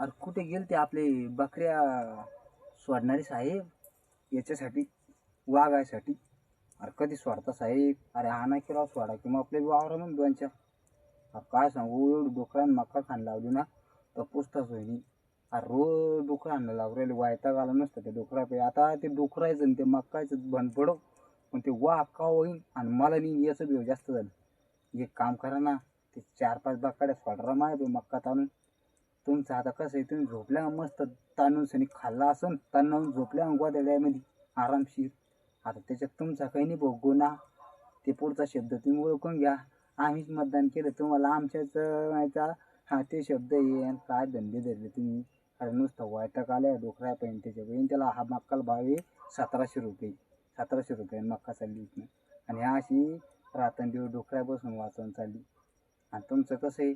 अरे कुठे गेले ते आपले बकऱ्या सोडणारे साहेब याच्यासाठी वाघायसाठी. अरे कधी सोडता साहेब? अरे आणा की राव सोडा की मग आपल्या वावरा म्हणून दोनच्या. अरे काय सांगू एवढी डुकरांनी मक्का खायला लावली ना तर पुसताच होईल. अरे रोज डुकरं आणलं लावून राहिले वायताग आला नसतं ते डुकरा पे. आता ते डुकरायचं आणि ते मक्कायचं भन पडो पण ते वाघ का होईन आणि मला नाही याचं बी जास्त झालं. एक काम करा ना ते 4-5 बकाड्या सोडरा माय मक्का ताणून. तुमचं आता कसं आहे तुम्ही झोपल्या मस्त ताणून सनी खाल्ला असन ताणून झोपल्या गोद्यामध्ये आरामशीर. आता त्याच्यात तुमचा काही नाही भाऊ गुन्हा. ते पुढचा शब्द तुम्ही ओळखून घ्या. आम्हीच मतदान केलं तुम्हाला आमच्याच माहिती. हा ते शब्द येईन काय धंदे धरले तुम्ही. अरे नुसतं वैताग आल्या डोकऱ्या पाहिजे त्याच्या बहीण त्याला हा मक्काला भाव आहे 1700 रुपये. 1700 रुपये मक्का चालली इथनं. आणि ह्या अशी रात्रंदिवस डोकऱ्या बसून वाचवून चालली. आणि तुमचं कसं आहे